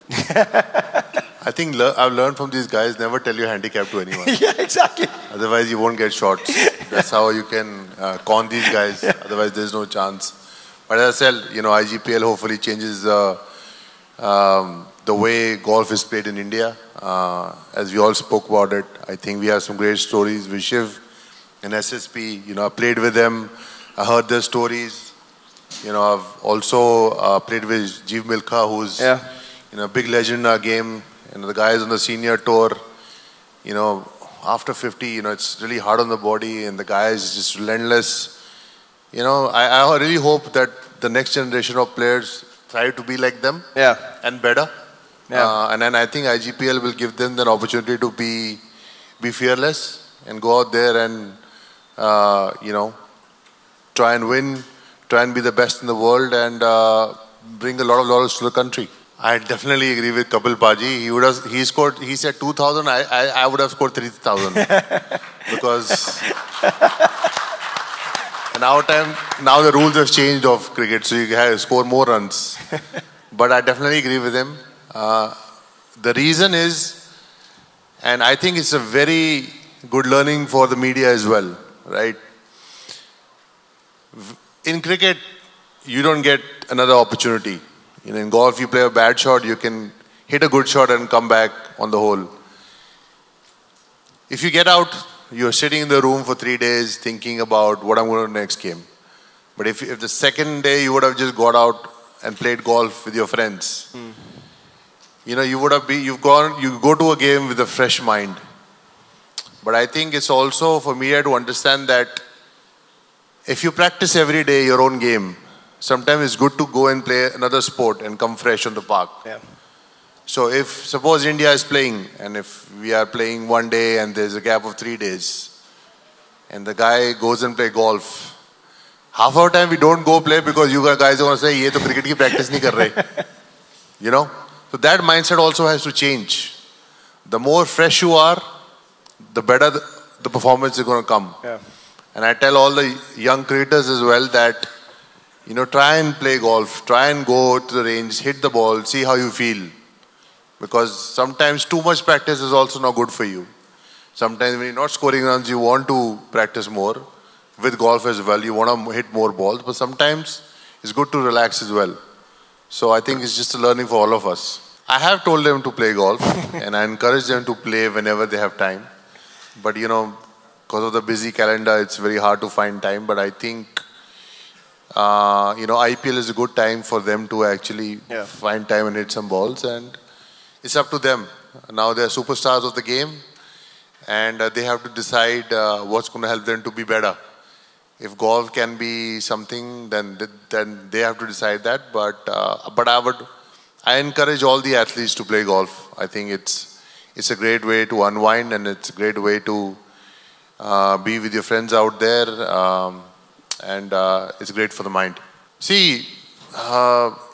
I think I've learned from these guys, never tell your handicap to anyone. Yeah, exactly. Otherwise, you won't get shots. That's how you can con these guys. Otherwise, there's no chance. But as I said, IGPL hopefully changes the way golf is played in India. As we all spoke about it, I think we have some great stories with Shiv and SSP. I played with them. I heard their stories. I've also played with Jeev Milkha, who's a big legend in our game. The guys on the senior tour. After 50, it's really hard on the body, and the guy is just relentless. I really hope that the next generation of players try to be like them and better. And then I think IGPL will give them the opportunity to be fearless and go out there and, try and win, try and be the best in the world and bring a lot of laurels to the country. I definitely agree with Kapil Paji. He said 2,000, I would have scored 3,000. Because now the rules have changed of cricket, so you can score more runs. But I definitely agree with him. The reason is, and I think it's a very good learning for the media as well, right? In cricket, you don't get another opportunity. In golf, you play a bad shot, you can hit a good shot and come back on the hole. If you get out, you're sitting in the room for 3 days thinking about what I'm going to do next game. But if the second day you would have just got out and played golf with your friends, you go to a game with a fresh mind. But I think it's also for media to understand that if you practice every day your own game, sometimes it's good to go and play another sport and come fresh on the park. So if suppose India is playing, and if we are playing one day and there's a gap of 3 days, and the guy goes and play golf, half of the time we don't go play because you guys are going to say, "Ye to cricket ki practice nahi kar rahe." So that mindset also has to change. The more fresh you are, the better the performance is going to come. And I tell all the young cricketers as well that, try and play golf, try and go to the range, hit the ball, see how you feel. Because sometimes too much practice is also not good for you. Sometimes when you're not scoring runs, you want to practice more. With golf as well, you want to hit more balls. But sometimes it's good to relax as well. So I think it's just a learning for all of us. I have told them to play golf and I encourage them to play whenever they have time. But because of the busy calendar, it's very hard to find time. But I think, IPL is a good time for them to actually find time and hit some balls. And it's up to them. Now they're superstars of the game. And they have to decide what's going to help them to be better. If golf can be something, then they have to decide that. But I encourage all the athletes to play golf. I think it's a great way to unwind and it's a great way to be with your friends out there, and it's great for the mind. See,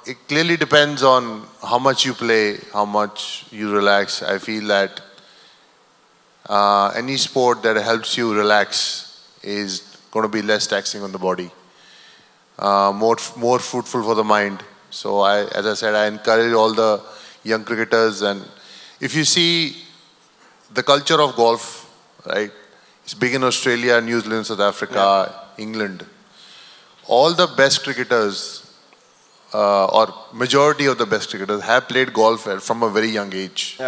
it clearly depends on how much you play, how much you relax. I feel that any sport that helps you relax is going to be less taxing on the body, more fruitful for the mind. So as I said, I encourage all the young cricketers. And if you see the culture of golf, right? It's big in Australia, New Zealand, South Africa, England. All the best cricketers, or majority of the best cricketers, have played golf from a very young age.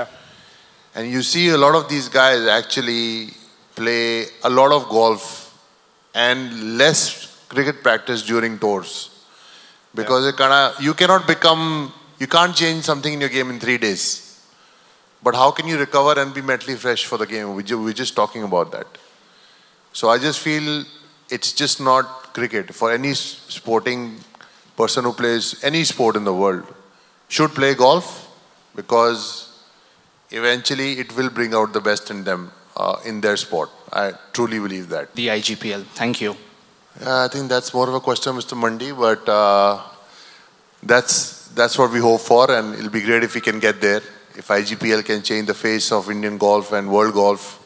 And you see a lot of these guys actually play a lot of golf and less cricket practice during tours. Because you can't change something in your game in 3 days. But how can you recover and be mentally fresh for the game? We're just talking about that. So I just feel it's just not cricket. For any sporting person who plays any sport in the world should play golf, because eventually it will bring out the best in them, in their sport. I truly believe that. The IGPL. Thank you. I think that's more of a question, Mr. Mandi, but that's what we hope for, and it'll be great if we can get there. If IGPL can change the face of Indian golf and world golf,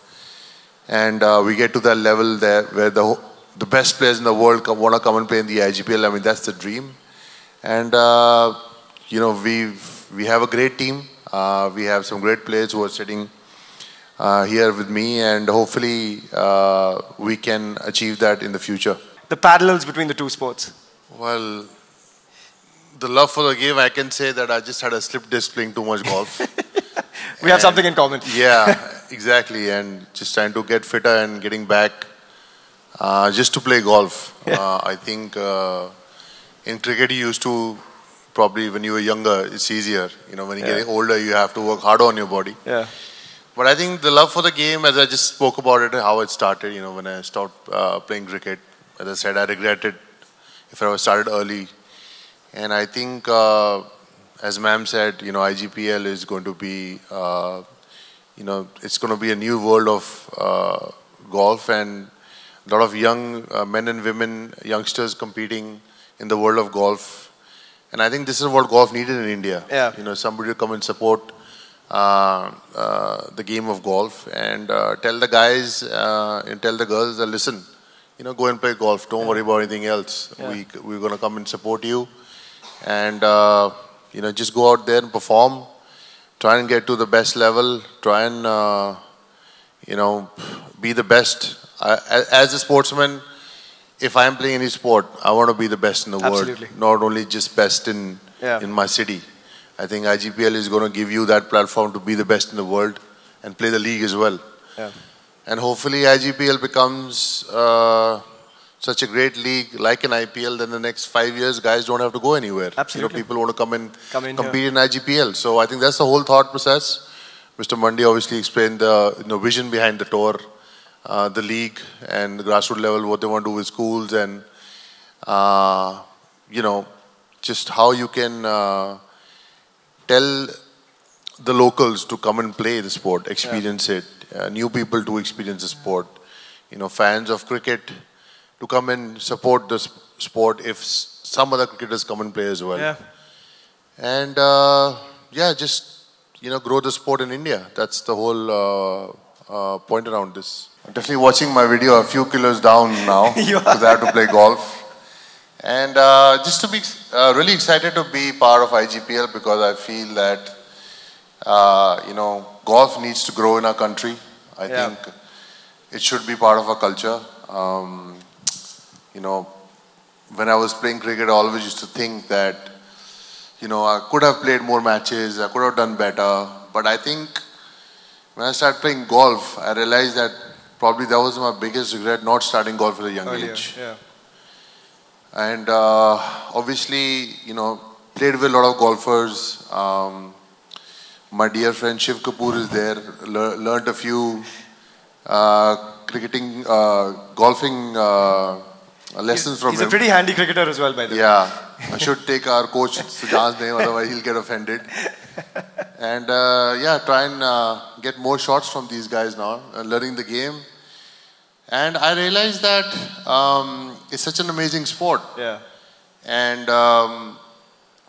and we get to that level there where the best players in the world want to come and play in the IGPL, I mean, that's the dream. And, we've We have a great team. We have some great players who are sitting here with me, and hopefully we can achieve that in the future. The parallels between the two sports. Well, the love for the game, I can say that I just had a slip disc playing too much golf. We have something in common. Yeah, exactly. And just trying to get fitter and getting back just to play golf. Yeah. I think in cricket you used to, probably when you were younger, it's easier. You know, when you get older, you have to work harder on your body. Yeah. But I think the love for the game, as I just spoke about it, how it started, you know, when I stopped playing cricket. As I said, I regretted if I was started early. And I think, as ma'am said, you know, IGPL is going to be, you know, it's going to be a new world of golf, and a lot of young men and women, youngsters competing in the world of golf. And I think this is what golf needed in India. Yeah. You know, somebody to come and support the game of golf and tell the guys and tell the girls that, listen, you know, go and play golf. Don't worry about anything else. Yeah. We're going to come and support you. And, you know, just go out there and perform. Try and get to the best level. Try and, you know, be the best. As a sportsman, if I'm playing any sport, I want to be the best in the Absolutely. world. Not only just best in my city. I think IGPL is going to give you that platform to be the best in the world and play the league as well. Yeah. And hopefully IGPL becomes such a great league like an IPL, then the next 5 years guys don't have to go anywhere. Absolutely. You know, people want to come and compete here. in IGPL. So I think that's the whole thought process. Mr. Mandi obviously explained the vision behind the tour, the league and the grassroots level, what they want to do with schools, and you know, just how you can tell the locals to come and play the sport, experience it, new people to experience the sport, you know, fans of cricket to come and support the sport if some other cricketers come and play as well. Yeah. And yeah, just, you know, grow the sport in India. That's the whole point around this. Definitely watching my video, a few kilos down now because I have to play golf. And just to be really excited to be part of IGPL because I feel that, you know, golf needs to grow in our country. I think it should be part of our culture. You know, when I was playing cricket, I always used to think that, you know, I could have played more matches, I could have done better. But I think when I started playing golf, I realized that probably that was my biggest regret, not starting golf at a young age. Yeah. And obviously, you know, played with a lot of golfers. My dear friend Shiv Kapoor is there, learned a few cricketing, golfing lessons from him. He's a pretty handy cricketer as well, by the way. Yeah, I should take our coach Sujan's name, otherwise he'll get offended. And yeah, try and get more shots from these guys now, learning the game. And I realized that it's such an amazing sport. Yeah. And,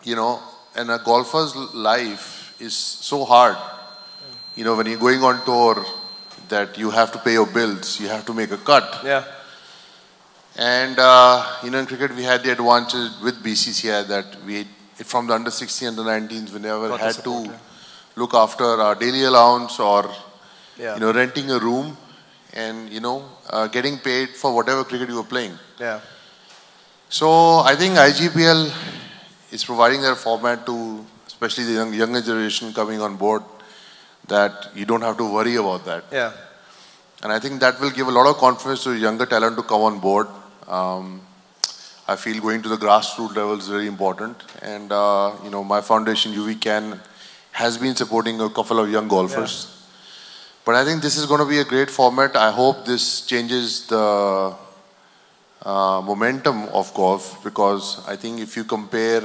you know, and a golfer's life is so hard. You know, when you're going on tour, that you have to pay your bills, you have to make a cut. Yeah. And, you know, in cricket, we had the advantage with BCCI that we, from the under 16 and the 19s, we never had to look after our daily allowance or, you know, renting a room and, you know, getting paid for whatever cricket you were playing. Yeah. So I think IGPL is providing that format to, especially the younger generation coming on board, that you don't have to worry about that. Yeah. And I think that will give a lot of confidence to younger talent to come on board. I feel going to the grassroots level is very important. And, you know, my foundation, UV has been supporting a couple of young golfers. Yeah. But I think this is going to be a great format. I hope this changes the momentum of golf, because I think if you compare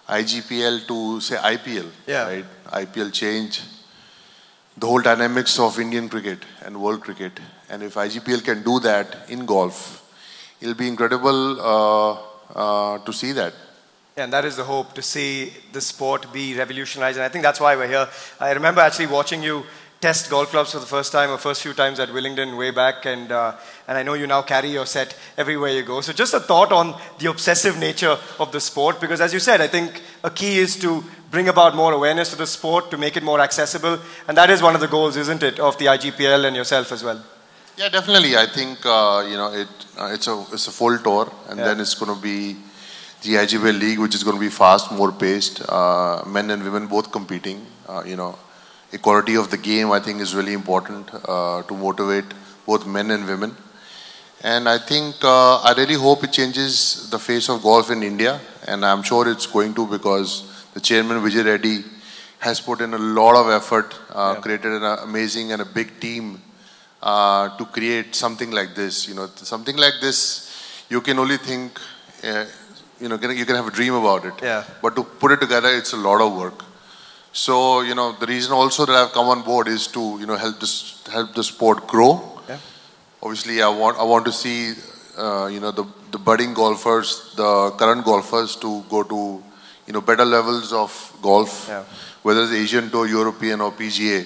IGPL to, say, IPL, right? IPL changed the whole dynamics of Indian cricket and world cricket. And if IGPL can do that in golf, it'll be incredible to see that. Yeah, and that is the hope, to see the sport be revolutionized. And I think that's why we're here. I remember actually watching you test golf clubs for the first time, or first few times at Willingdon way back, and I know you now carry your set everywhere you go. So just a thought on the obsessive nature of the sport, because as you said, I think a key is to bring about more awareness to the sport, to make it more accessible. And that is one of the goals, isn't it, of the IGPL and yourself as well? Yeah, definitely. I think it's a full tour, and then it's going to be the IGPL League, which is going to be fast, more paced. Men and women both competing. Equality of the game, I think, is really important to motivate both men and women. And I think I really hope it changes the face of golf in India, and I'm sure it's going to, because the chairman Vijay Reddy has put in a lot of effort, created an amazing and a big team to create something like this. Something like this, you can only think, you can have a dream about it. Yeah. But to put it together, it's a lot of work. So, the reason also that I've come on board is to, help the sport grow. Yeah. Obviously, I want to see, the budding golfers, the current golfers to go to, better levels of golf, whether it's Asian Tour, European or PGA.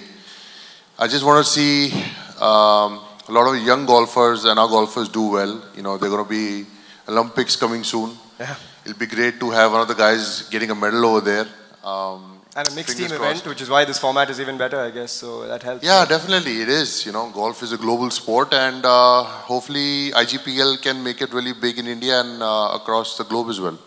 I just want to see a lot of young golfers and our golfers do well. They're going to be Olympics coming soon. Yeah. It'll be great to have one of the guys getting a medal over there. And a mixed team event, which is why this format is even better, I guess. So that helps. Yeah, definitely it is. Golf is a global sport, and hopefully IGPL can make it really big in India and across the globe as well.